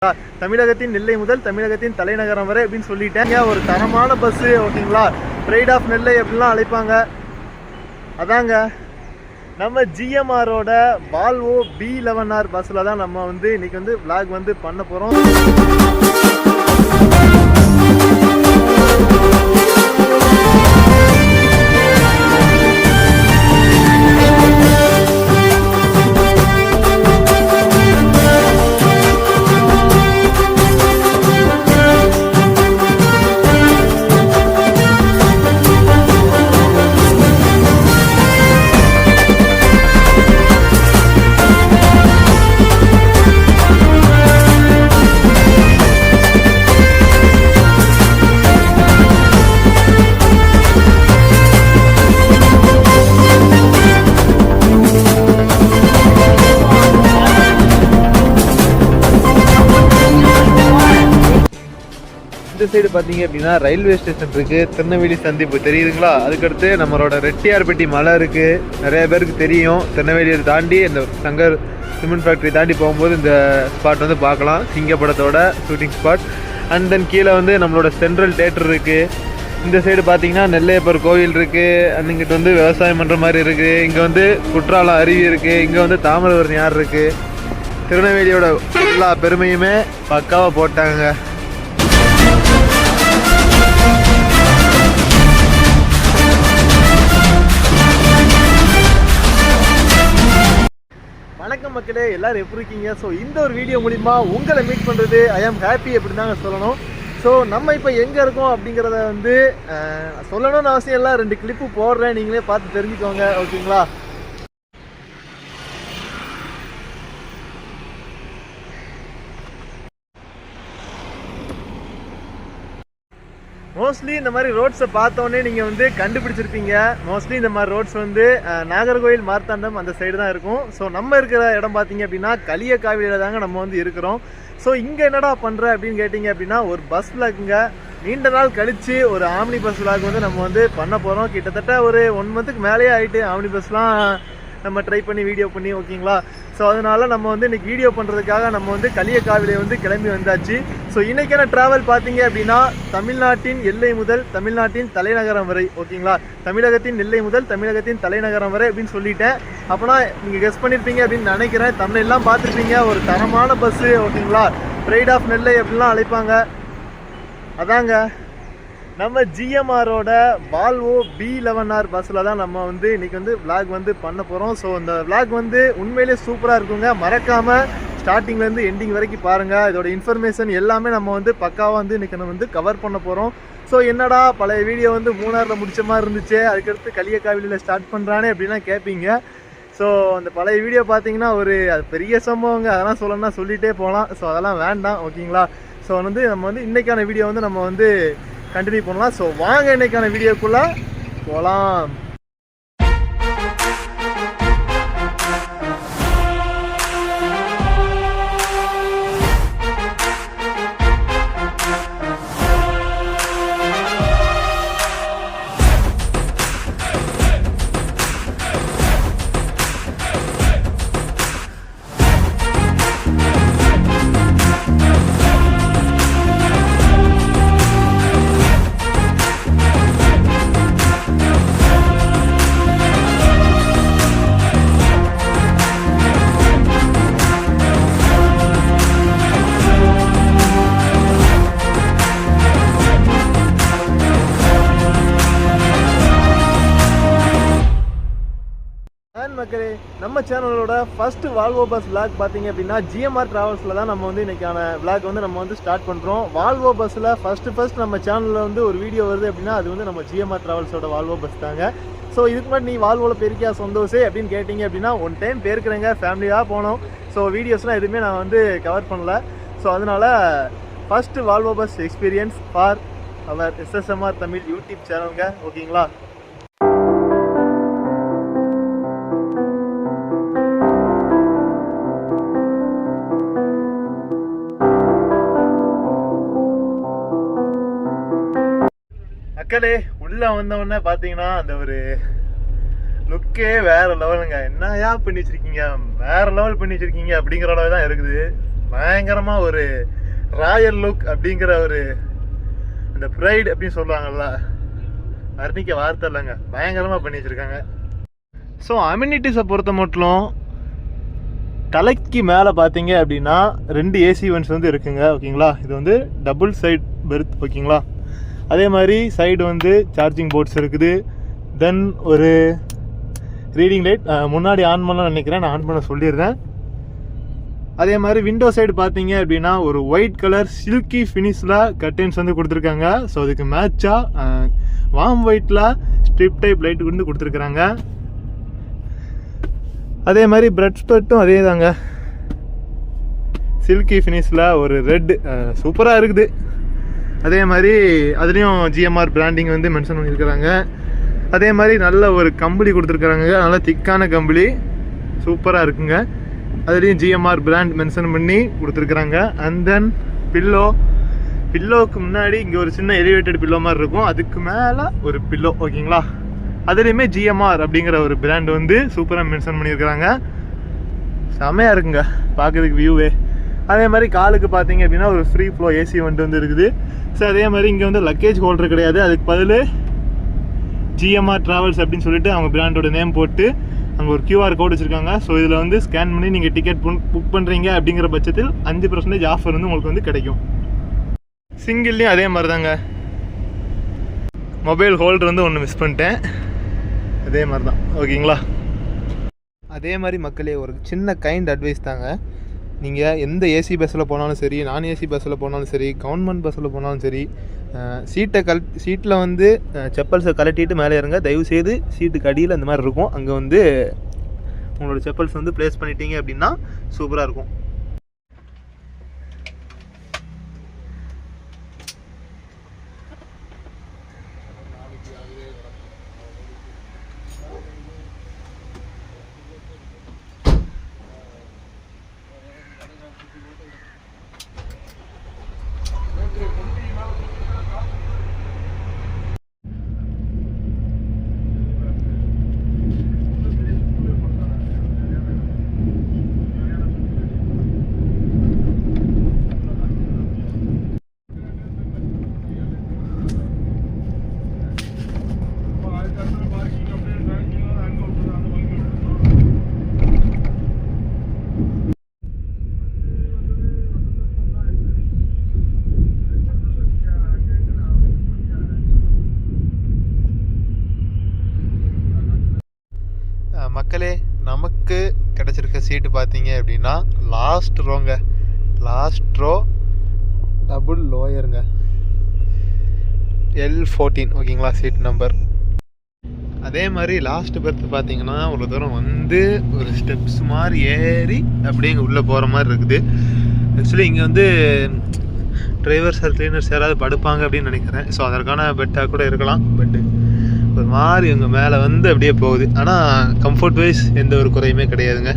தமிழகத்தின் நெல்லை முதல் தமிழகத்தின் தலைநகரம் வரை அப்படின்னு சொல்லிட்டேன். ஒரு தரமான பஸ்ஸு ஓகேங்களா, ப்ரைட் ஆஃப் நெல்லை அப்படின்லாம் அழைப்பாங்க. அதாங்க நம்ம ஜிஎம்ஆரோட வால்வோ B11R பஸ்ஸில் தான் நம்ம வந்து இன்னைக்கு வந்து விளாக் வந்து பண்ண போகிறோம். இந்த சைடு பார்த்தீங்க அப்படின்னா ரயில்வே ஸ்டேஷன் இருக்குது, திருநெல்வேலி சந்திப்பு தெரியுதுங்களா. அதுக்கடுத்து நம்மளோட ரெட்டியார்பட்டி மலை இருக்குது, நிறைய பேருக்கு தெரியும். திருநெல்வேலியை தாண்டி இந்த சங்கர் சிமெண்ட் ஃபேக்ட்ரி தாண்டி போகும்போது இந்த ஸ்பாட் வந்து பார்க்கலாம், சிங்கப்படத்தோட ஷூட்டிங் ஸ்பாட். அண்ட் தென் கீழே வந்து நம்மளோட சென்ட்ரல் தேட்டர் இருக்குது. இந்த சைடு பார்த்தீங்கன்னா நெல்லையப்பர் கோவில் இருக்குது. அண்ட் இங்கிட்ட வந்து விவசாயம் பண்ணுற மாதிரி இருக்குது. இங்கே வந்து குற்றாலம் அருவி இருக்குது. இங்கே வந்து தாமிரபரணி ஆறு இருக்குது. திருநெல்வேலியோட எல்லா பெருமையுமே பக்காவாக போட்டாங்க. வணக்கம் மக்களே, எல்லாரும் எப்படி இருக்கீங்க? ஸோ இந்த ஒரு வீடியோ மூலிமா உங்களை மீட் பண்ணுறது ஐ ஆம் ஹாப்பி அப்படின்னு தாங்க சொல்லணும். ஸோ நம்ம இப்போ எங்கே இருக்கோம் அப்படிங்கிறத வந்து சொல்லணும்னு அவசியம் இல்லை, 2 கிளிப்பு போடுறேன், நீங்களே பார்த்து தெரிஞ்சுக்கோங்க ஓகேங்களா. மோஸ்ட்லி இந்த மாதிரி ரோட்ஸை பார்த்தோன்னே நீங்கள் வந்து கண்டுபிடிச்சிருப்பீங்க. மோஸ்ட்லி இந்த மாதிரி ரோட்ஸ் வந்து நாகர்கோவில் மார்த்தாண்டம் அந்த சைடு தான் இருக்கும். ஸோ நம்ம இருக்கிற இடம் பார்த்தீங்க அப்படின்னா களியக்காவிலியில் தாங்க நம்ம வந்து இருக்கிறோம். ஸோ இங்கே என்னடா பண்ணுற அப்படின்னு கேட்டிங்க அப்படின்னா ஒரு பஸ் விளாக்குங்க. நீண்ட நாள் கழித்து ஒரு ஆம்னி பஸ் விளாக் வந்து நம்ம வந்து பண்ண போகிறோம். கிட்டத்தட்ட ஒரு 1 மந்த்துக்கு மேலேயே ஆகிட்டு ஆம்னி பஸ்லாம் நம்ம ட்ரை பண்ணி வீடியோ பண்ணி ஓகேங்களா. ஸோ அதனால நம்ம வந்து இன்றைக்கி வீடியோ பண்ணுறதுக்காக நம்ம வந்து களியக்காவிலே வந்து கிளம்பி வந்தாச்சு. ஸோ இன்றைக்கான ட்ராவல் பார்த்தீங்க அப்படின்னா தமிழ்நாட்டின் எல்லை முதல் தமிழ்நாட்டின் தலைநகரம் வரை ஓகேங்களா. தமிழகத்தின் எல்லை முதல் தமிழகத்தின் தலைநகரம் வரை அப்படின்னு சொல்லிட்டேன். அப்போனா நீங்கள் கெஸ் பண்ணியிருப்பீங்க அப்படின்னு நினைக்கிறேன். தமிழெல்லாம் பார்த்துருப்பீங்க. ஒரு தரமான பஸ்ஸு ஓகேங்களா, ப்ரைட் ஆஃப் நெல்லை அப்படின்லாம் அழைப்பாங்க. அதாங்க நம்ம ஜிஎம்ஆரோட வால்வோ B11R பஸ்ஸில் தான் நம்ம வந்து இன்றைக்கி வந்து விளாக் வந்து பண்ண போகிறோம். ஸோ இந்த விளாக் வந்து உண்மையிலே சூப்பராக இருக்குங்க. மறக்காமல் ஸ்டார்டிங்லேருந்து எண்டிங் வரைக்கும் பாருங்கள். இதோட இன்ஃபர்மேஷன் எல்லாமே நம்ம வந்து பக்காவாக வந்து இன்றைக்கி நம்ம வந்து கவர் பண்ண போகிறோம். ஸோ என்னடா பழைய வீடியோ வந்து மூணாரில் முடிச்ச மாதிரி இருந்துச்சு, அதுக்கடுத்து களியக்காவிலியில் ஸ்டார்ட் பண்ணுறானே அப்படின்லாம் கேட்பீங்க. ஸோ அந்த பழைய வீடியோ பார்த்தீங்கன்னா ஒரு அது பெரிய சம்பவங்க, அதெல்லாம் சொல்லணும்னா சொல்லிகிட்டே போகலாம். ஸோ அதெல்லாம் வேண்டாம் ஓகேங்களா. ஸோ வந்து நம்ம வந்து இன்றைக்கான வீடியோ வந்து நம்ம வந்து கண்டினியூ பண்ணலாம். ஸோ வாங்க இன்னைக்கான வீடியோக்குள்ள போகலாம். மக்களே, நம்ம சேனலோட ஃபர்ஸ்ட் வால்வோ பஸ் விளாக் பார்த்தீங்க அப்படின்னா ஜிஎம்ஆர் டிராவல்ஸில் தான் நம்ம வந்து இன்றைக்கான விளாக் வந்து நம்ம வந்து ஸ்டார்ட் பண்ணுறோம். வால்வோ பஸ்ஸில் ஃபர்ஸ்ட் நம்ம சேனலில் வந்து ஒரு வீடியோ வருது அப்படின்னா அது வந்து நம்ம ஜிஎம்ஆர் டிராவல்ஸோட வால்வோ பஸ் தாங்க. ஸோ இதுக்கு முன்னாடி நீ வால்வோவில் பெருக்கியா சொந்தோசே அப்படின்னு கேட்டிங்க அப்படின்னா 1 டைம் பேருக்குறேங்க, ஃபேமிலியாக போனோம். ஸோ வீடியோஸ்லாம் எதுவுமே நான் வந்து கவர் பண்ணல. ஸோ அதனால் first Volvo bus experience for our SSMR Tamil YouTube சேனலுங்க ஓகேங்களா. மக்களே உள்ள வந்தவொடனே பார்த்தீங்கன்னா அந்த ஒரு லுக்கே வேற லெவலுங்க. என்னையா பண்ணி வச்சிருக்கீங்க, வேற லெவல் பண்ணி வச்சிருக்கீங்க அப்படிங்கிற அளவு தான் இருக்குது. பயங்கரமாக ஒரு ராயல் லுக் அப்படிங்கிற ஒரு அந்த ப்ரைட் அப்படின்னு சொல்லுவாங்கல்ல, வர்ணிக்க வார்த்தை இல்லைங்க, பயங்கரமாக பண்ணி வச்சுருக்காங்க. ஸோ அம்யூனிட்டிஸை பொறுத்த மட்டும் தலைக்கு மேலே பார்த்தீங்க அப்படின்னா 2 ஏசி வென்ட்ஸ் வந்து இருக்குங்க. ஓகேங்களா, இது வந்து டபுள் சைட் பெர்த். ஓகேங்களா, அதே மாதிரி சைடு வந்து சார்ஜிங் போர்ட்ஸ் இருக்குது. தென் ஒரு ரீடிங் லைட் முன்னாடி ஆன் பண்ணலாம் நினைக்கிறேன், நான் ஆன் பண்ண சொல்லிடுறேன். அதே மாதிரி விண்டோ சைடு பார்த்தீங்க அப்படின்னா ஒரு ஒயிட் கலர் சில்கி ஃபினிஷில் கர்டைன்ஸ் வந்து கொடுத்துருக்காங்க. ஸோ அதுக்கு மேட்சாக வார்ம் ஒயிட்டில் ஸ்ட்ரிப் டைப் லைட் வந்து கொடுத்துருக்குறாங்க. அதே மாதிரி பிரெட் ஸ்பெட்டும் அதே தாங்க, சில்கி ஃபினிஷில் ஒரு ரெட் சூப்பராக இருக்குது. அதே மாதிரி அதுலேயும் ஜிஎம்ஆர் பிராண்டிங் வந்து மென்ஷன் பண்ணியிருக்கிறாங்க. அதே மாதிரி நல்ல ஒரு கம்பளி கொடுத்துருக்குறாங்க, நல்ல திக்கான கம்பளி, சூப்பராக இருக்குங்க. அதுலேயும் ஜிஎம்ஆர் பிராண்ட் மென்ஷன் பண்ணி கொடுத்துருக்குறாங்க. அண்ட் தென் பில்லோவுக்கு முன்னாடி இங்கே ஒரு சின்ன எலிவேட்டட் பில்லோ மாதிரி இருக்கும், அதுக்கு மேலே ஒரு பில்லோ. ஓகேங்களா, அதுலேயுமே ஜிஎம்ஆர் அப்படிங்கிற ஒரு பிராண்ட் வந்து சூப்பராக மென்ஷன் பண்ணியிருக்கிறாங்க. செமையாக இருக்குங்க பார்க்குறதுக்கு வியூவே. அதே மாதிரி காலுக்கு பார்த்தீங்க அப்படின்னா ஒரு ஃப்ரீ ஃப்ளோ ஏசி வந்து இருக்குது. ஸோ அதே மாதிரி இங்கே வந்து லக்கேஜ் ஹோல்டர் கிடையாது, அதுக்கு பதில் ஜிஎம்ஆர் ட்ராவல்ஸ் அப்படின்னு சொல்லிட்டு அவங்க பிராண்டோட நேம் போட்டு அங்கே ஒரு QR கோட் வச்சுருக்காங்க. ஸோ இதில் வந்து ஸ்கேன் பண்ணி நீங்கள் டிக்கெட் புக் பண்ணுறீங்க அப்படிங்கிற பட்சத்தில் 5% ஆஃபர் வந்து உங்களுக்கு வந்து கிடைக்கும். சிங்கிள்லேயும் அதே மாதிரி தாங்க, மொபைல் ஹோல்டர் வந்து ஒன்று மிஸ் பண்ணிட்டேன், அதே மாதிரி தான். ஓகேங்களா, அதே மாதிரி மக்களே ஒரு சின்ன கைண்ட் அட்வைஸ் தாங்க. நீங்கள் எந்த ஏசி பஸ்ஸில் போனாலும் சரி, நான் ஏசி பஸ்ஸில் போனாலும் சரி, கவர்மெண்ட் பஸ்ஸில் போனாலும் சரி, சீட்டில் வந்து செப்பல்ஸை கழட்டிட்டு மேலே இறங்க. தயவுசெய்து சீட்டுக்கு அடியில் அந்த மாதிரி இருக்கும், அங்கே வந்து உங்களோட செப்பல்ஸ் வந்து ப்ளேஸ் பண்ணிட்டீங்க அப்படின்னா சூப்பராக இருக்கும். மக்களே, நமக்கு கிடச்சிருக்க சீட்டு பார்த்தீங்க அப்படின்னா லாஸ்ட் ரோ டபுள் லோயருங்க, L14. ஓகேங்களா, சீட் நம்பர். அதே மாதிரி லாஸ்ட் பெர்த் பார்த்தீங்கன்னா ஒரு தூரம் வந்து ஒரு ஸ்டெப்ஸ் மாதிரி ஏறி அப்படியே இங்கே உள்ளே போகிற மாதிரி இருக்குது. ஆக்சுவலி இங்கே வந்து டிரைவர்ஸ் ஆர் கிளீனர்ஸ் யாராவது படுப்பாங்க அப்படின்னு நினைக்கிறேன். ஸோ அதற்கான பெட்டாக கூட இருக்கலாம். பட்டு ஒரு மாதிரி இங்கே மேலே வந்து அப்படியே போகுது, ஆனால் கம்ஃபர்ட் வைஸ் எந்த ஒரு குறையுமே கிடையாதுங்க.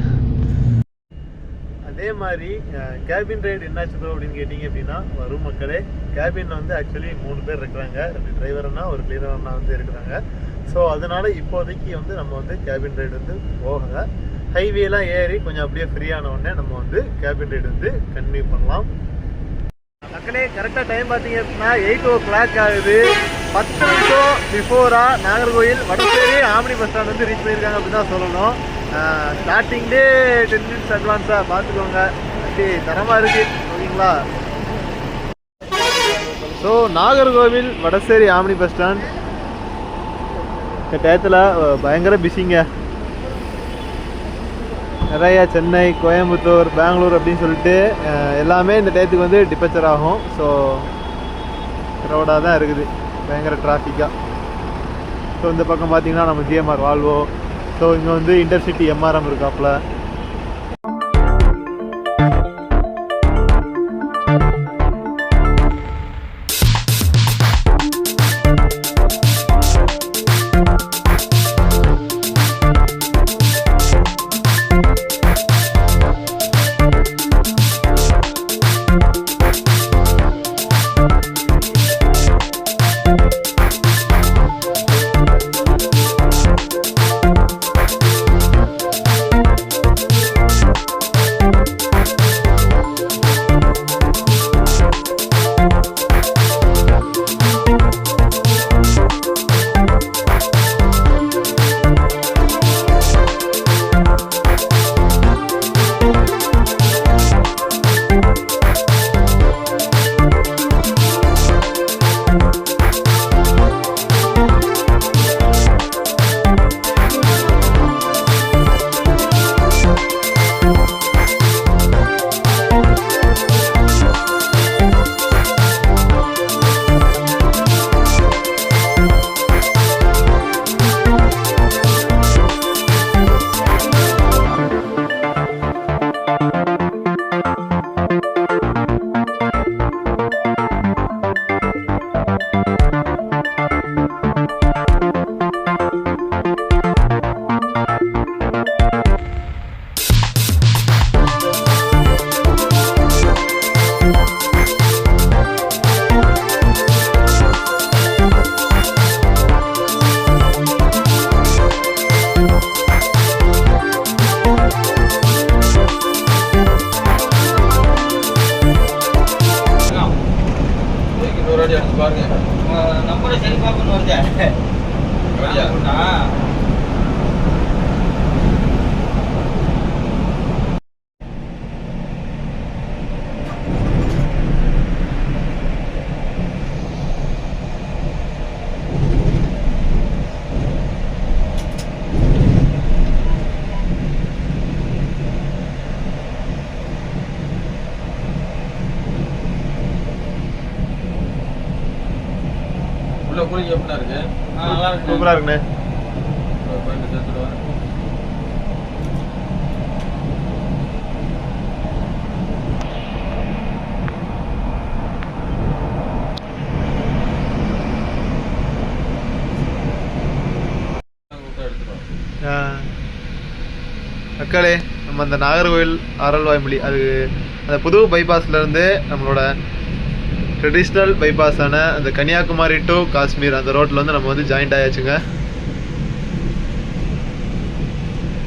அதே மாதிரி கேபின் ரைடு என்னாச்சு அப்படின்னு கேட்டிங்க அப்படின்னா வரும் மக்களே. கேபின் வந்து ஆக்சுவலி 3 பேர் இருக்கிறாங்க, 2 டிரைவர்னா ஒரு கிளீனர்னா வந்து இருக்கிறாங்க. ஸோ அதனால் இப்போதைக்கு வந்து நம்ம வந்து கேபின் ரைடு வந்து போகல. ஹைவேலாம் ஏறி கொஞ்சம் அப்படியே ஃப்ரீயான உடனே நம்ம வந்து கேபின் ரைடு வந்து கண்டினியூ பண்ணலாம். மக்களே, கரெக்டாக டைம் பார்த்தீங்க அப்படின்னா 8 o'clock ஆகுது. 10 நிமிஷம் பிஃபோராக Nagercoil Vadasery omni bus stand வந்து ரீச் பண்ணியிருக்காங்க அப்படின்னு தான் சொல்லணும். ஸ்டார்டிங்லே 10 minutes அட்வான்ஸாக பார்த்துக்கோங்க, அப்படி தரமாக இருக்குது. ஓகேங்களா, so Nagercoil Vadasery omni bus stand இந்த டயத்தில் பயங்கர பிஸிங்க. நிறைய சென்னை, கோயம்புத்தூர், பெங்களூர் அப்படின்னு சொல்லிட்டு எல்லாமே இந்த டயத்துக்கு வந்து டிபச்சர் ஆகும். ஸோ க்ரௌடாக தான் இருக்குது, பயங்கர டிராஃபிக்காக. ஸோ இந்த பக்கம் பார்த்தீங்கன்னா நம்ம ஜிஎம்ஆர் வால்வோ, ஸோ இங்கே வந்து இன்டர்சிட்டி எம்ஆர்எம் இருக்காப்புல. பாருங்க நம்பரை சரி பார்க்கணும் வருது உள்ள கூலிங் எப்படின்னா இருக்கு? நல்லா இருக்கு. சூப்பரா இருக்குண்ணே. அக்காளே, நம்ம அந்த நாகர்கோவில் ஆரல்வாய்மொழி அது அந்த புது பைபாஸ்ல இருந்து நம்மளோட ட்ரெடிஷ்னல் பைபாஸான அந்த கன்னியாகுமரி டு காஷ்மீர் அந்த ரோட்டில் வந்து நம்ம வந்து ஜாயிண்ட் ஆயாச்சுங்க.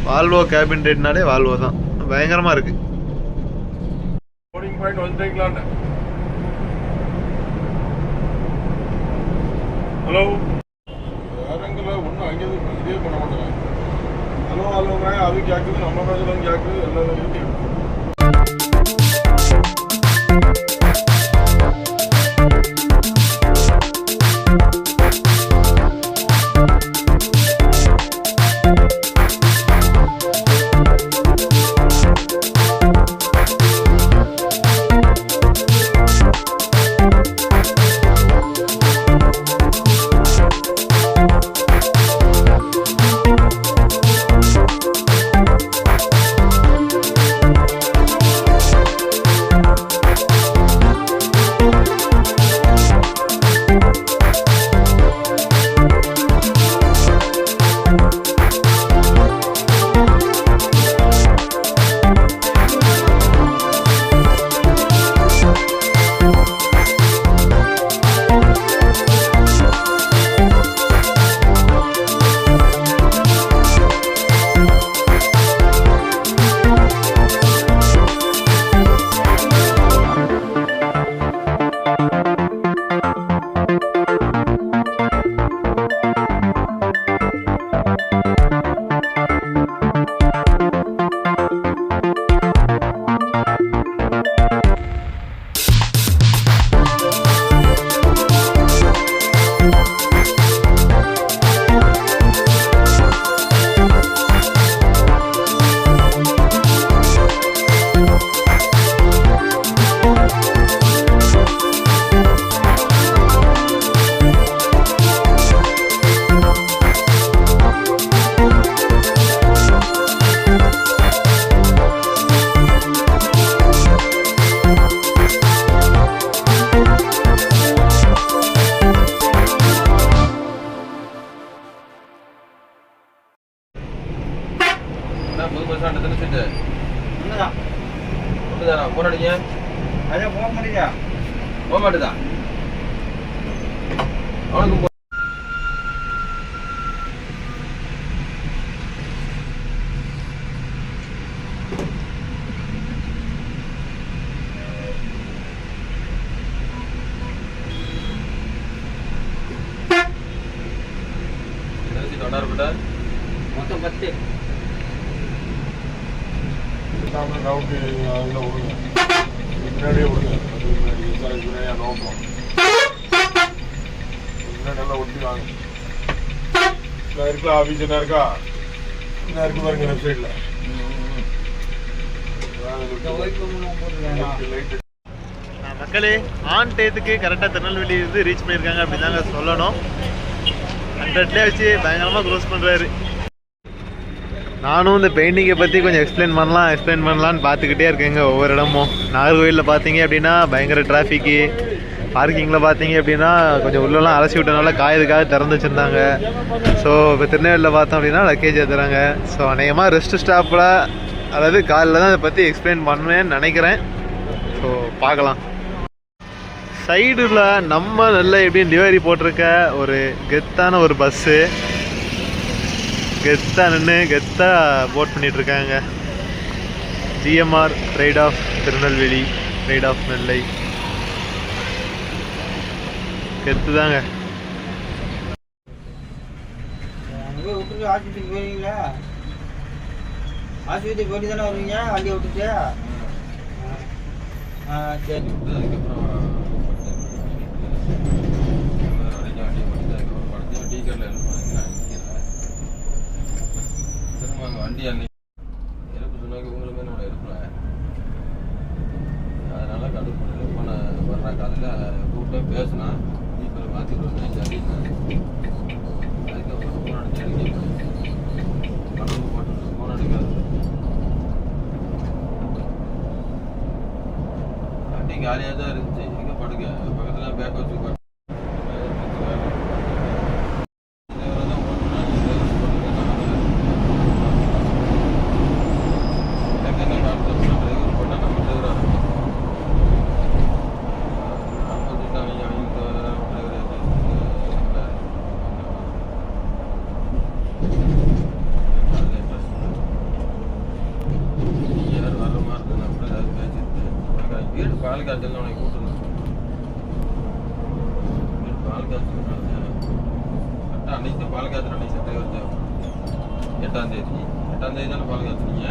வால்வோ கேபின் ரேட்னாலே வால்வோ தான், பயங்கரமாக இருக்குது. போர்டிங் பாயிண்ட் வந்துட்டீங்களான்னு. ஹலோ, வேறங்கள ஒன்றும் அங்கே இதே பண்ண மாட்டேங்க. ஹலோ ஹலோங்க, அது கேட்குது, நம்ம பேசலாம் கேட்குது, எல்லாம் இருக்கு. புது பஸ் ஸ்டாண்ட் எத்தனை சீட்டு? ஒண்ணுதானா? போன் அடிங்க. அதே போக முடியா? போக மாட்டேதா? அவனுக்கும் மொத்தம் 10. ரவுண்டு அதில் விடுங்க, முன்னாடியே விடுங்க. அது முன்னாடி நோக்கம் முன்னாடி நல்லா ஒட்டி வாங்க. இருக்கா ஆஃபீஸ் என்ன இருக்கா? என்ன இருக்கு பாருங்க லெஃப்ட் சைடில். மக்களே, ஆன் டயத்துக்கு கரெக்டாக திருநெல்வேலி இருந்து ரீச் பண்ணியிருக்காங்க அப்படின்னு தாங்க சொல்லணும். 100லேயே வச்சு பயங்கரமாக க்ரோஸ் பண்ணுறாரு. நானும் இந்த பெயிண்டிங்கை பற்றி கொஞ்சம் எக்ஸ்பிளைன் பண்ணலான்னு பார்த்துக்கிட்டே இருக்கேங்க ஒவ்வொரு இடமும். நாகர்கோவிலில் பார்த்தீங்க அப்படின்னா பயங்கர டிராஃபிக்கு, பார்க்கிங்கில் பார்த்தீங்க அப்படின்னா கொஞ்சம் உள்ளெல்லாம் அலசி விட்டனால காயதுக்காக திறந்து வச்சுருந்தாங்க. ஸோ இப்போ திருநெல்வேலியில் பார்த்தோம் அப்படின்னா லக்கேஜ் ஏற்றுறாங்க. ஸோ அநேகமாக ரெஸ்ட் ஸ்டாப்பில் அதாவது காலில் தான் இதை பற்றி எக்ஸ்பிளைன் பண்ணுவேன்னு நினைக்கிறேன். ஸோ பார்க்கலாம். சைடில் நம்ம நல்ல எப்படியும் டிவைரி போட்டிருக்க ஒரு கெத்தான ஒரு பஸ்ஸு கெத்தாக நின்று கெத்தாக போட் பண்ணிகிட்ருக்காங்க. GMR pride of Tirunelveli, pride of Nellai. கெத்து தாங்க. அங்கே விட்டுட்டு ஆஸ்பத்திரிக்கு போயிருவீங்களா? ஆஸ்பத்திரி போயிட்டு தானே வருவீங்க வண்டியை விட்டுட்டு? சரி. வண்டி அன்னைக்கு இறப்பு சொன்னாக்க உங்களுமே நான் இருப்பேன். அதனால கடுப்பு போன வர்ற காலையில் கூப்பிட்டு பேசினா இப்போ மாற்றிட்டு வந்தேன் சரிண்ணா. அதுக்கப்புறம் ஃபோன் அடிச்சு அடிக்க கடவுள் போட்டு ஃபோன் அடிக்காது. வண்டி காலியாக தான் இருந்துச்சு. எங்கே படுக்க பக்கத்தில் பேக் வச்சு வீடு பால் காய்ச்சல் உனக்கு கூட்டணும். வீடு பால் காய்ச்சல் கரெக்டாக அன்னைக்கு பால் காய்ச்சல் அன்னைக்கு சட்டை வச்சு 8ஆம் தேதி தானே பால் காய்ச்சினீங்க.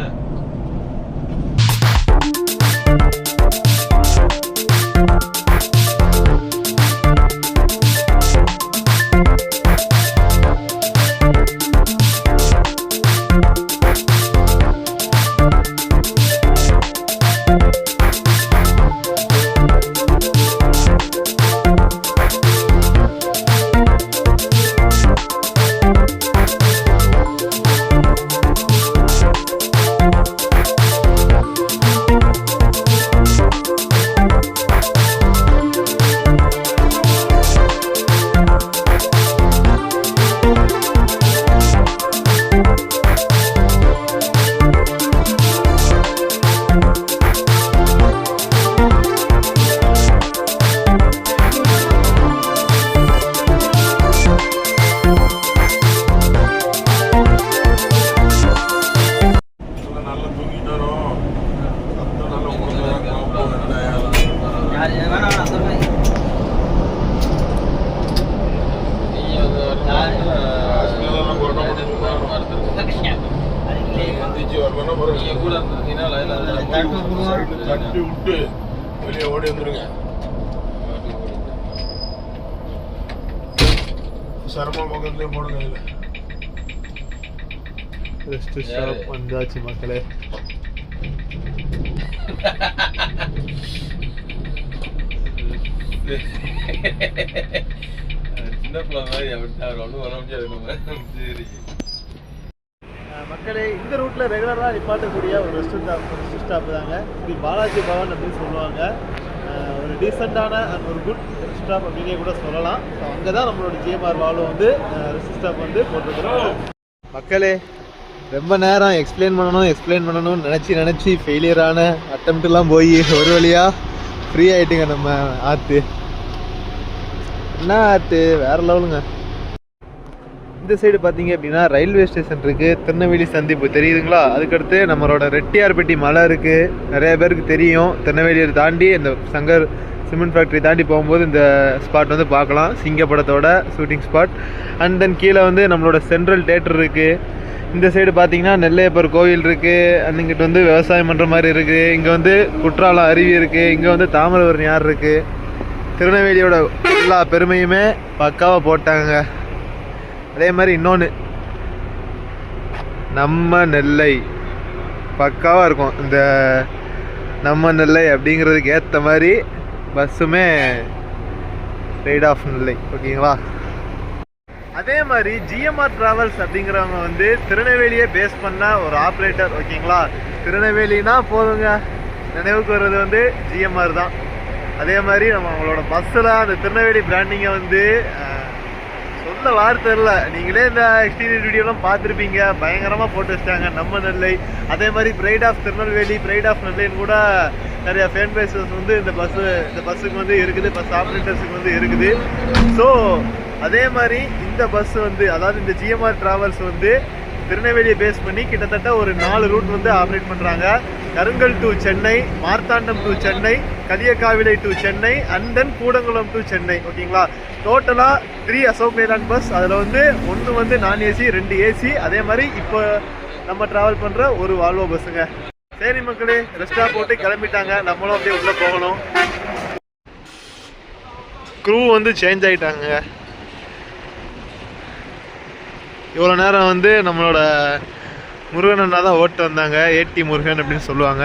தட்டி விட்டு வெளியே ஓடி வந்துருங்க. சர்மா பக்கத்துலேயே போடுங்க. இதில் ரெஸ்ட் ஸ்டாப் வந்தாச்சு மக்களே. சின்ன பிள்ளை மாதிரி அவர் ஒன்றும் வர முடியாது. சரி மக்களே, இந்த ரூட்டில் ரெகுலராக நிப்பாட்டக்கூடிய ஒரு ரெஸ்ட் ஸ்டாப் தாங்க. இது பாலாஜி பவன் அப்படின்னு சொல்லுவாங்க. ஒரு டீசெண்டான அண்ட் ஒரு குட் ரெஸ்ட் ஸ்டாப் அப்படின்னே கூட சொல்லலாம். ஸோ அங்கே தான் நம்மளோட ஜிஎம்ஆர் வாலும் வந்து ரெஸ்ட் ஸ்டாப் வந்து போட்டிருக்கிறோம். மக்களே, ரொம்ப நேரம் எக்ஸ்பிளைன் பண்ணணும்னு நினச்சி ஃபெயிலியரான அட்டம்ப்ட்லாம் போய் ஒரு வழியாக ஃப்ரீ ஆகிட்டுங்க. நம்ம ஆற்று என்ன ஆற்று வேறு லெவலுங்க. இந்த சைடு பார்த்தீங்க அப்படின்னா ரயில்வே ஸ்டேஷன் இருக்குது. திருநெல்வேலி சந்திப்பு தெரியுதுங்களா? அதுக்கடுத்து நம்மளோட ரெட்டியார்பட்டி மலை இருக்குது. நிறைய பேருக்கு தெரியும். திருநெல்வேலியை தாண்டி இந்த சங்கர் சிமெண்ட் ஃபேக்ட்ரி தாண்டி போகும்போது இந்த ஸ்பாட் வந்து பார்க்கலாம். சிங்க படத்தோட ஷூட்டிங் ஸ்பாட். அண்ட் தென் கீழே வந்து நம்மளோட சென்ட்ரல் தேட்டர் இருக்குது. இந்த சைடு பார்த்தீங்கன்னா நெல்லையப்பர் கோவில் இருக்குது. அண்ட் இங்கிட்ட வந்து விவசாயம் பண்ணுற மாதிரி இருக்குது. இங்கே வந்து குற்றாலம் அருவி இருக்குது. இங்கே வந்து தாமிரபரணி ஆறு இருக்குது. திருநெல்வேலியோட எல்லா பெருமையுமே பக்காவாக போட்டாங்க. அதே மாதிரி இன்னொன்று, நம்ம நெல்லை பக்காவாக இருக்கும். இந்த நம்ம நெல்லை அப்படிங்கிறதுக்கு ஏற்ற மாதிரி பஸ்ஸுமே ரைட் ஆஃப் நெல்லை. ஓகேங்களா? அதே மாதிரி ஜிஎம்ஆர் டிராவல்ஸ் அப்படிங்கிறவங்க வந்து திருநெல்வேலியை பேஸ் பண்ண ஒரு ஆப்ரேட்டர். ஓகேங்களா? திருநெல்வேலினா போதுங்க, நினைவுக்கு வர்றது வந்து ஜிஎம்ஆர் தான். அதே மாதிரி நம்ம அவங்களோட பஸ்ஸில் அந்த திருநெல்வேலி பிராண்டிங்கை வந்து சொல்ல வார்த்தை இல்லை. நீங்களே இந்த எக்ஸ்டீரியர் வீடியோலாம் பார்த்துருப்பீங்க. பயங்கரமாக போட்டு வச்சிட்டாங்க நம்ம நெல்லை. அதே மாதிரி pride of Tirunelveli, pride of நெல்லைன்னு கூட நிறையா ஃபேன் பேசஸ் வந்து இந்த பஸ்ஸுக்கு வந்து இருக்குது, பஸ் ஆப்ரேட்டர்ஸுக்கு வந்து இருக்குது. ஸோ அதே மாதிரி இந்த பஸ் வந்து, அதாவது இந்த ஜிஎம்ஆர் டிராவல்ஸ் வந்து திருநெல்வேலியை பேஸ் பண்ணி கிட்டத்தட்ட ஒரு 4 ரூட் வந்து ஆப்ரேட் பண்ணுறாங்க. கருங்கல் to Chennai, Marthandam to Chennai, Kaliyakkavilai to Chennai and then Kudankulam to Chennai. ஓகேங்களா, டோட்டலாக 3 அசோக் லேலாண்ட் பஸ். அதில் வந்து 1 வந்து நான் ஏசி, 2 ஏசி, அதே மாதிரி இப்போ நம்ம ட்ராவல் பண்ணுற ஒரு வால்வோ பஸ்ஸுங்க. சரி மக்களே, ரெஸ்டாக போட்டு கிளம்பிட்டாங்க, நம்மளும் அப்படியே உள்ளே போகணும். க்ரூ வந்து சேஞ்ச் ஆகிட்டாங்க. இவ்வளோ நேரம் வந்து நம்மளோட முருகன் அண்ணா தான் ஓட்டு வந்தாங்க, ஏடி முருகன் அப்படின்னு சொல்லுவாங்க.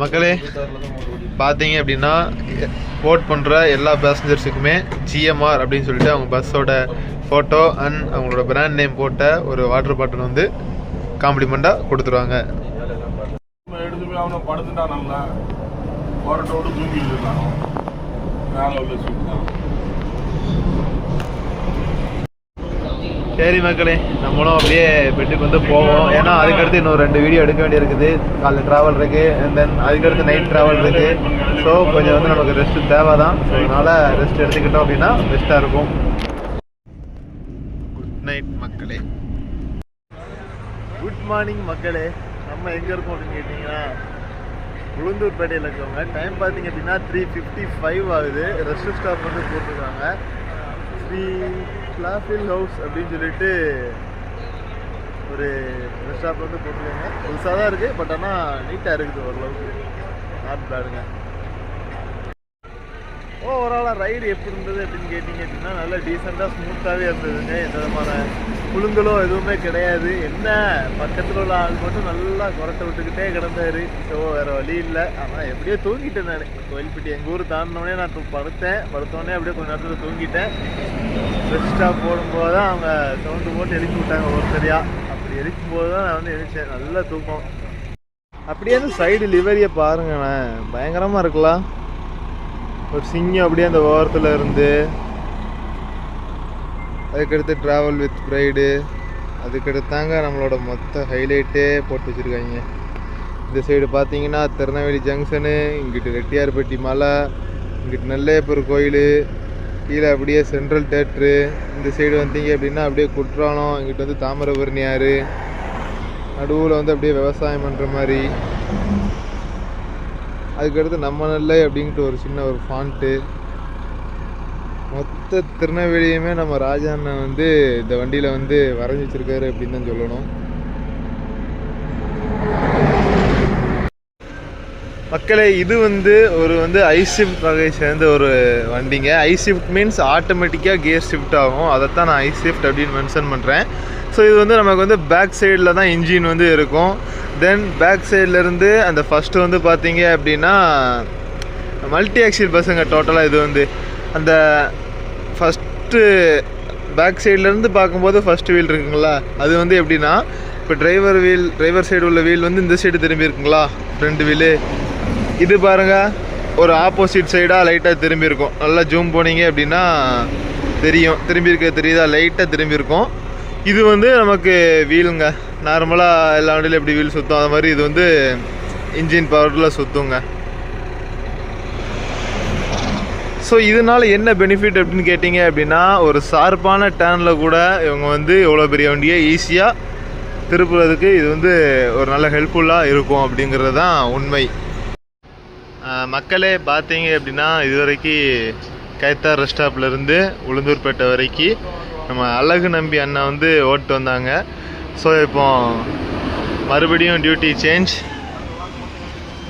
மக்களே பார்த்தீங்க அப்படின்னா ஓட் பண்ணுற எல்லா பேசஞ்சர்ஸுக்குமே ஜிஎம்ஆர் அப்படின்னு சொல்லிட்டு அவங்க பஸ்ஸோட ஃபோட்டோ அண்ட் அவங்களோட பிராண்ட் நேம் போட்ட ஒரு வாட்டர் பாட்டில் வந்து காம்ப்ளிமெண்ட்டாக கொடுத்துருவாங்க. எடுத்து போய் அவனை படுத்துட்டான், நல்லா போராட்டோடு தூங்கிட்டு இருக்கான். மேலே உள்ள சூட்டு. சரி மக்களே, நம்மளும் அப்படியே பெட்டுக்கு வந்து போவோம். ஏன்னா அதுக்கடுத்து இன்னும் 2 வீடியோ எடுக்க வேண்டியிருக்குது. காலையில் ட்ராவல் இருக்குது அண்ட் தென் அதுக்கடுத்து நைட் ட்ராவல் இருக்குது. ஸோ கொஞ்சம் வந்து நமக்கு ரெஸ்ட்டு தேவை தான். ஸோ அதனால் ரெஸ்ட் எடுத்துக்கிட்டோம் அப்படின்னா பெஸ்ட்டாக இருக்கும். குட் நைட் மக்களே. குட் மார்னிங் மக்களே. நம்ம எங்கே இருக்கோம் அப்படின்னு கேட்டிங்கன்னா உளுந்தூர்பேட்டையில் இருக்கவங்க. டைம் பார்த்தீங்க அப்படின்னா 3:55 ஆகுது. ரெஸ்ட் ஸ்டாப் வந்து போட்டிருக்காங்க, ஸ்ரீ கிளாஃபில் ஹவுஸ் அப்படின்னு சொல்லிட்டு ஒரு ரெஸ்ட் ஸ்டாப் வந்து போட்டிருக்காங்க. புதுசாக தான் இருக்குது, பட் ஆனால் நீட்டாக இருக்குது, ஓரளவுக்கு நாட் பேடுங்க. ஓவராலாக ரைடு எப்படி இருந்தது அப்படின்னு கேட்டிங்க அப்படின்னா நல்லா டீசெண்டாக ஸ்மூத்தாகவே இருந்ததுங்க. எந்த விதமான குழுங்களோ எதுவுமே கிடையாது. என்ன பக்கத்தில் உள்ள ஆள் மட்டும் நல்லா குறைச்ச விட்டுக்கிட்டே கிடந்தாரு. ஸோ வேறு வழி இல்லை. ஆனால் எப்படியோ தூங்கிட்டேன் நான். கோயில்பட்டி எங்கள் ஊர் தாண்டினோடனே நான் படுத்தோடனே அப்படியே கொஞ்சம் நேரத்தில் தூங்கிட்டேன். ரெஸ்ட்டாக போடும்போது தான் அவங்க சவுண்டு போட்டு எழுப்பி விட்டாங்க ஒருத்தரையாக. அப்படி எழுப்பும்போது தான் நான் வந்து எழுச்சேன். நல்ல தூக்கம். அப்படியே அந்த சைடு லிவரியை பாருங்களேன், பயங்கரமாக இருக்கலாம். ஒரு சிங்கம் அப்படியே அந்த ஓரத்தில் இருந்து, அதுக்கடுத்து ட்ராவல் வித் ப்ரைடு, அதுக்கடுத்தாங்க நம்மளோட மொத்த ஹைலைட்டே போட்டு வச்சுருக்காங்க. இந்த சைடு பார்த்தீங்கன்னா திருநெல்வேலி ஜங்ஷனு, இங்கிட்டு ரெட்டியார்பட்டி மலை, இங்கிட்டு நெல்லையப்பர் கோயில், கீழே அப்படியே சென்ட்ரல் தேட்ரு. இந்த சைடு வந்தீங்க அப்படின்னா அப்படியே குற்றாலம், இங்கிட்டு வந்து தாமிரபரணி ஆறு, நடுவில் வந்து அப்படியே விவசாயம் பண்ணுற மாதிரி. அதுக்கடுத்து நம்ம நெல்லை அப்படின்ட்டு ஒரு சின்ன ஒரு ஃபாண்ட்டு. மொத்த திருநெல்வேலியுமே நம்ம ராஜா அண்ணன் வந்து இந்த வண்டியில் வந்து வரைஞ்சி வச்சுருக்காரு அப்படின்னு தான் சொல்லணும். மக்களே, இது வந்து ஒரு வந்து ஐஷிஃப்ட் வகை சேர்ந்த ஒரு வண்டிங்க. ஐஷிஃப்ட் மீன்ஸ் ஆட்டோமேட்டிக்காக கியர் ஷிஃப்ட் ஆகும். அதைத்தான் நான் ஐஷிஃப்ட் அப்படின்னு மென்ஷன் பண்ணுறேன். ஸோ இது வந்து நமக்கு வந்து பேக் சைடில் தான் இன்ஜின் வந்து இருக்கும். தென் பேக் சைட்லேருந்து அந்த ஃபஸ்ட்டு வந்து பார்த்தீங்க அப்படின்னா மல்டி ஆக்சில் பஸ்ஸுங்க. டோட்டலாக இது வந்து அந்த ஃபஸ்ட்டு பேக் சைட்லேருந்து பார்க்கும்போது ஃபஸ்ட்டு வீல் இருக்குங்களா, அது வந்து எப்படின்னா இப்போ டிரைவர் சைடு உள்ள வீல் வந்து இந்த சைடு திரும்பி இருக்குங்களா, ஃப்ரண்ட் வீலு. இது பாருங்கள், ஒரு ஆப்போசிட் சைடாக லைட்டாக திரும்பி இருக்கும். நல்லா ஜூம் போனீங்க அப்படின்னா தெரியும், திரும்பி இருக்க தெரியுதா, லைட்டாக திரும்பி இருக்கும். இது வந்து நமக்கு வீலுங்க. நார்மலாக எல்லா வண்டியிலும் எப்படி வீல் சுற்றும் அது மாதிரி இது வந்து இன்ஜின் பவரில் சுற்றுங்க. ஸோ இதனால் என்ன பெனிஃபிட் அப்படின்னு கேட்டிங்க அப்படின்னா, ஒரு ஷார்ப்பான டேர்னில் கூட இவங்க வந்து எவ்வளோ பெரிய வண்டியை ஈஸியாக திருப்புறதுக்கு இது வந்து ஒரு நல்ல ஹெல்ப்ஃபுல்லாக இருக்கும் அப்படிங்கிறது தான் உண்மை. மக்களே பார்த்தீங்க அப்படின்னா இது வரைக்கும் கைத்தார் ரெஸ்ட் ஸ்டாப்லேருந்து உளுந்தூர்பேட்டை வரைக்கும் நம்ம அழகு நம்பி அண்ணா வந்து ஓட்டு வந்தாங்க. ஸோ இப்போ மறுபடியும் டியூட்டி சேஞ்ச்,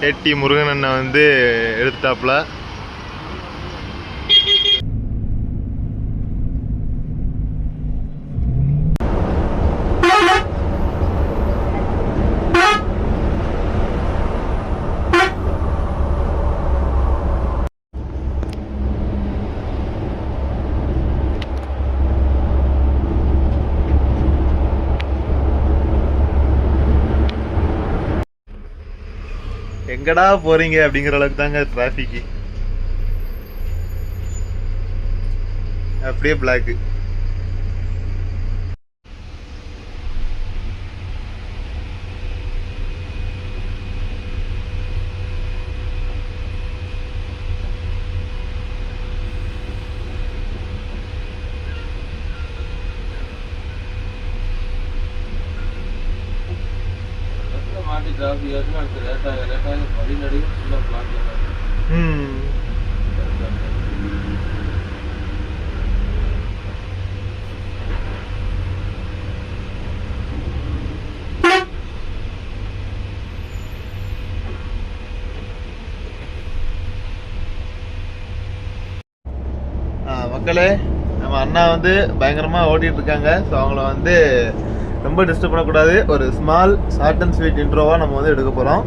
ஏடி முருகன் அண்ணா வந்து எடுத்துட்டாப்புல. எங்கடா போறீங்க அப்படிங்கிற அளவுக்கு தாங்க டிராஃபிக். அப்படியே பிளாக்கு. டிராஃபிக் ஆச்சுன்னா அடுத்து லேட்டாக வழி நடுவில் ஃபுல்லாக பிளாக்ல தான் மக்களே, நம்ம அண்ணா வந்து பயங்கரமாக ஓட்டிகிட்டு இருக்காங்க. ஸோ அவங்கள வந்து ரொம்ப டிஸ்டர்ப் பண்ணக்கூடாது. ஒரு ஸ்மால் ஷார்ட் அண்ட் ஸ்வீட் இன்ட்ரோவாக நம்ம வந்து எடுக்க போகிறோம்.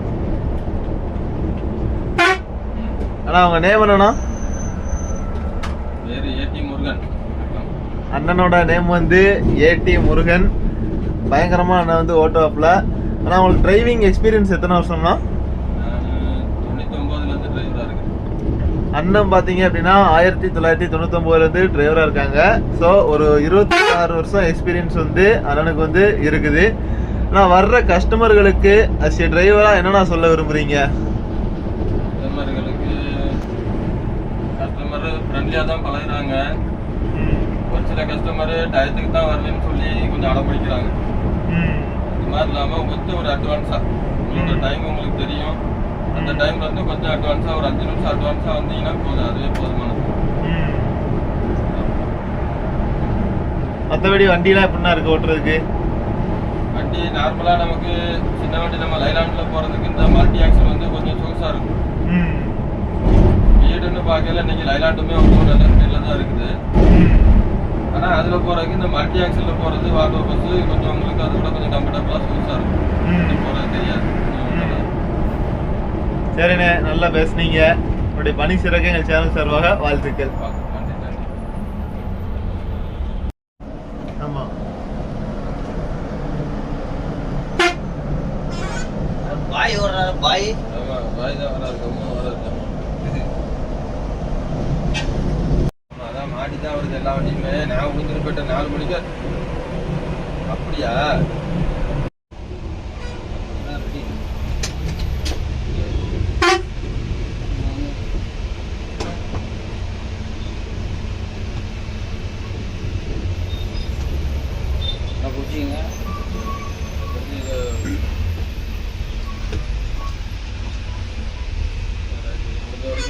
ஆனால் அவங்க நேம் என்னன்னா முருகன். அண்ணனோட நேம் வந்து ஏடி முருகன். பயங்கரமாக அண்ணன் வந்து ஓட்டுவாப்பில். ஆனால் அவங்களுக்கு டிரைவிங் எக்ஸ்பீரியன்ஸ் எத்தனை வருஷம்னா? 99லேருந்து டிரைவராக இருக்கு. அண்ணன் பார்த்தீங்க அப்படின்னா 1999லேருந்து டிரைவராக இருக்காங்க. ஸோ ஒரு 26 வருஷம் எக்ஸ்பீரியன்ஸ் வந்து அண்ணனுக்கு வந்து இருக்குது. ஆனால் வர்ற கஸ்டமர்களுக்கு அஸ் ஏ டிரைவராக என்னென்ன சொல்ல விரும்புகிறீங்க? கஸ்டமர் ஃப்ரெண்ட்லியாக தான் பழகுறாங்க. ஒரு சில கஸ்டமர் டயத்துக்கு தான் வருவேன்னு சொல்லி கொஞ்சம் அடம்பிடிக்கிறாங்க. இது மாதிரி இல்லாமல் கொஞ்சம் ஒரு அட்வான்ஸாக உங்களோட டைம் உங்களுக்கு தெரியும். அந்த டைம்ல வந்து கொஞ்சம் அட்வான்ஸாக ஒரு 5 நிமிஷம் அட்வான்ஸாக வந்தீங்கன்னா போதும், அதுவே போதுமானது. மற்றபடி வண்டியெலாம் எப்படின்னா இருக்கு ஓட்டுறதுக்கு? வண்டி நார்மலாக நமக்கு சின்ன வண்டி நம்ம லைலாண்டில் போகிறதுக்கு இந்த மல்டி ஆக்சல் வந்து கொஞ்சம் சொகுசாக இருக்கும். வீடுன்னு பார்க்கல இன்னைக்கு லைலாண்டுமே ஒரு நல்ல ஸ்பீடில் தான் இருக்குது. ஆனால் அதில் போகிறதுக்கு இந்த மல்டி ஆக்சலில் போகிறது வால்வோ பஸ் கொஞ்சம் உங்களுக்கு அதை விட கொஞ்சம் கம்ஃபர்டபுளாக சொகுசாக இருக்கும். போகிறது தெரியாது. சரிண்ணே, நல்லா பேசுனீங்க. உங்களுடைய பணி சிறக்க எங்கள் சேனல் சார்பாக வாழ்த்துக்கள். நன்றி நன்றி. ஆமாம், பாய் வர்றாரு. பாய் ஆமாம், பாய் தான் வராது, கம்முன்னு வராது. அதான் மாடி தான் வருது எல்லா வண்டியுமே. நான் விழுந்துட்டு போயிட்டேன் 4 மணிக்கு. அப்படியா? குடிச்சிங்க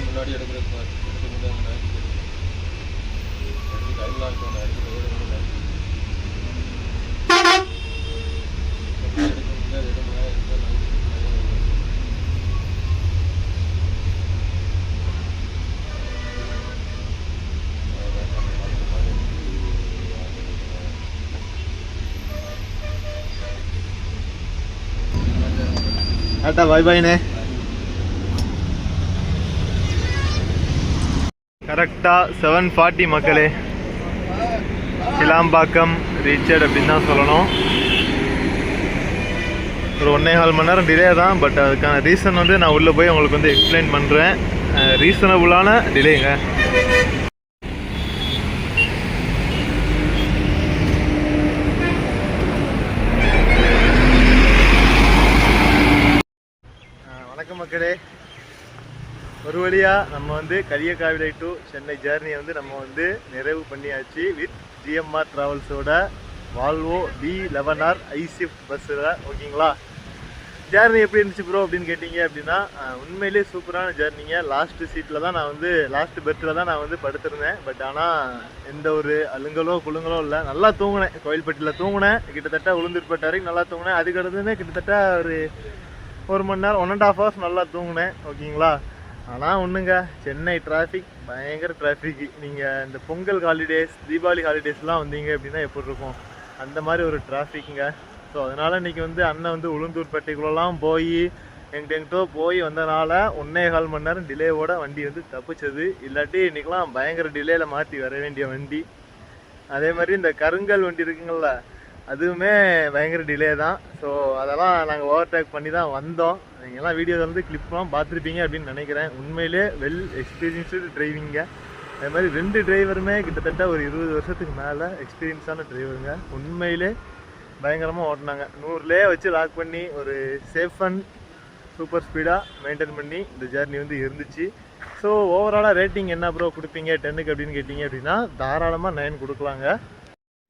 முன்னாடி எடுக்கிறதுக்கு டைம்லாம் இருக்கும். டாட்டா பாய் பாய்ண்ணே. கரெக்டாக 7:40 மக்களே. கிளாம்பாக்கம் ரீச்சட் அப்படின்னு தான் சொல்லணும். ஒரு 1.25 மணி நேரம் டிலே தான். பட் அதுக்கான ரீசன் வந்து நான் உள்ளே போய் உங்களுக்கு வந்து எக்ஸ்பிளைன் பண்ணுறேன். ரீசனபுளான டிலேங்க. வணக்கம் மக்களே. ஒரு வழியாக நம்ம வந்து களியக்காவிளை டு சென்னை ஜேர்னியை வந்து நம்ம வந்து நிறைவு பண்ணியாச்சு வித் GMR ட்ராவல்ஸோட வால்வோ V11R ஐஷிஃப்ட் பஸ்ஸில். ஓகேங்களா? ஜேர்னி எப்படி இருந்துச்சு ப்ரோ அப்படின்னு கேட்டிங்க அப்படின்னா உண்மையிலே சூப்பரான ஜேர்னிங்க. லாஸ்ட்டு சீட்டில் தான் நான் வந்து லாஸ்ட்டு பெர்த்தில் தான் நான் வந்து படுத்திருந்தேன். பட் ஆனால் எந்த ஒரு அலுங்கலோ குழுங்களோ இல்லை. நல்லா தூங்கினேன். கோயில்பட்டியில் தூங்கினேன். கிட்டத்தட்ட உளுந்தூர்பேட்டை வரைக்கும் நல்லா தூங்கினேன். அதுக்கடுத்துமே கிட்டத்தட்ட ஒரு 1 மணி நேரம் 1.5 hours நல்லா தூங்கினேன். ஓகேங்களா? ஆனால் ஒன்றுங்க, சென்னை டிராஃபிக் பயங்கர டிராஃபிக். நீங்கள் இந்த பொங்கல் ஹாலிடேஸ், தீபாவளி ஹாலிடேஸ்லாம் வந்தீங்க அப்படின்னா எப்படி இருக்கும், அந்த மாதிரி ஒரு டிராஃபிக்குங்க. ஸோ அதனால் இன்றைக்கி வந்து அண்ணன் வந்து உளுந்தூர்பேட்டைக்குள்ளெல்லாம் போய் எங்கிட்டோ போய் வந்தனால 1.25 மணி நேரம் டிலேவோட வண்டி வந்து தப்பிச்சது. இல்லாட்டி இன்றைக்கெலாம் பயங்கர டிலேயில் மாற்றி வர வேண்டிய வண்டி. அதே மாதிரி இந்த கருங்கல் வண்டி இருக்குங்கள, அதுவுமே பயங்கர டிலே தான். ஸோ அதெல்லாம் நாங்கள் ஓவர்டேக் பண்ணி தான் வந்தோம். நீங்கள்லாம் வீடியோவில் வந்து கிளிப்லாம் பார்த்துருப்பீங்க அப்படின்னு நினைக்கிறேன். உண்மையிலே வெல் எக்ஸ்பீரியன்ஸ்டு டிரைவிங்க. அதே மாதிரி 2 டிரைவருமே கிட்டத்தட்ட ஒரு 20 வருஷத்துக்கு மேலே எக்ஸ்பீரியன்ஸான டிரைவருங்க. உண்மையிலே பயங்கரமாக ஓட்டினாங்க. 100லேயே வச்சு லாக் பண்ணி ஒரு சேஃப் அண்ட் சூப்பர் ஸ்பீடாக மெயின்டைன் பண்ணி இந்த ஜேர்னி வந்து இருந்துச்சு. ஸோ ஓவராலாக ரேட்டிங் என்ன ப்ரோ கொடுப்பீங்க 10க்கு அப்படின்னு கேட்டிங்க அப்படின்னா தாராளமாக 9 கொடுக்கலாங்க.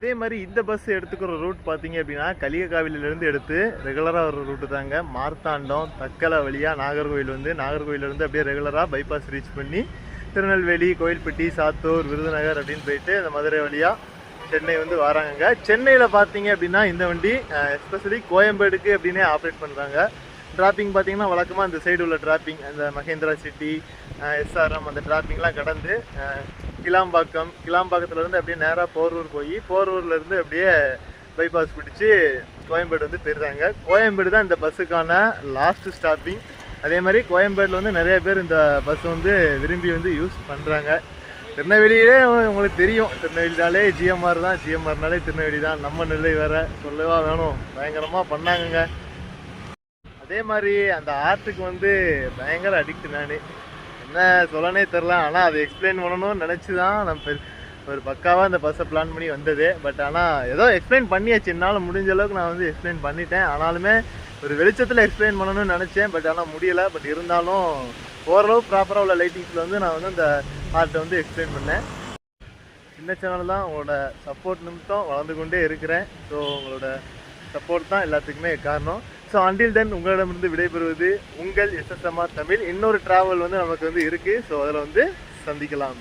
அதே மாதிரி இந்த பஸ் எடுத்துக்கிற ரூட் பார்த்தீங்க அப்படின்னா களியக்காவிலிருந்து எடுத்து ரெகுலராக வர ரூட்டு தாங்க. மார்த்தாண்டம் தக்கலை வழியாக நாகர்கோவில் வந்து நாகர்கோவிலேருந்து அப்படியே ரெகுலராக பைபாஸ் ரீச் பண்ணி திருநெல்வேலி, கோயில்பட்டி, சாத்தூர், விருதுநகர் அப்படின்னு போயிட்டு இந்த மதுரை வழியாக சென்னை வந்து வராங்க. சென்னையில் பார்த்தீங்க அப்படின்னா இந்த வண்டி எஸ்பெஷலி கோயம்பேடுக்கு அப்படின்னே ஆப்ரேட் பண்ணுறாங்க. டிராப்பிங் பார்த்தீங்கன்னா வழக்கமாக இந்த சைடு உள்ள டிராப்பிங் அந்த மகேந்திரா சிட்டி, எஸ்ஆர்எம் அந்த டிராப்பிங்லாம் கடந்து கிளாம்பாக்கத்துலேருந்து அப்படியே நேராக போரூர் போய் போரூர்லேருந்து அப்படியே பைபாஸ் பிடிச்சி கோயம்பேடு வந்து போயிடுறாங்க. கோயம்பேடு தான் இந்த பஸ்ஸுக்கான லாஸ்ட் ஸ்டாப்பிங். அதே மாதிரி கோயம்பேடில் வந்து நிறைய பேர் இந்த பஸ் வந்து விரும்பி வந்து யூஸ் பண்ணுறாங்க. திருநெல்வேலியிலே உங்களுக்கு தெரியும், திருநெல்வேலினாலே ஜிஎம்ஆர் தான், ஜிஎம்ஆர்னாலே திருநெல்வேலி தான். நம்ம நெல்லை வேற சொல்லவா வேணும், பயங்கரமாக பண்ணாங்கங்க. அதே மாதிரி அந்த ஆர்ட்டுக்கு வந்து பயங்கர அடிக்ட் நான், என்ன சொல்லனே தெரில. ஆனால் அதை எக்ஸ்பிளைன் பண்ணணும்னு நினச்சி தான் நம்ம ஒரு பக்காவாக அந்த பஸ்ஸை பிளான் பண்ணி வந்தது. பட் ஆனால் ஏதோ எக்ஸ்பிளைன் பண்ணியாச்சு, என்னால் முடிஞ்ச அளவுக்கு நான் வந்து எக்ஸ்பிளைன் பண்ணிட்டேன். ஆனாலுமே ஒரு வெளிச்சத்தில் எக்ஸ்பிளைன் பண்ணணும்னு நினச்சேன், பட் ஆனால் முடியலை. பட் இருந்தாலும் ஓரளவு ப்ராப்பராக உள்ள லைட்டிங்ஸில் வந்து நான் வந்து அந்த ஆர்ட்டை வந்து எக்ஸ்பிளைன் பண்ணேன். சின்ன சேனல் தான், உங்களோட சப்போர்ட் நிமித்தம் வளர்ந்து கொண்டே இருக்கிறேன். ஸோ உங்களோட சப்போர்ட் தான் எல்லாத்துக்குமே காரணம். ஸோ அன்டில் தென் உங்களிடமிருந்து விடைபெறுவது உங்கள் SSMR தமிழ். இன்னொரு ட்ராவல் வந்து நமக்கு வந்து இருக்குது. ஸோ அதில் வந்து சந்திக்கலாம்.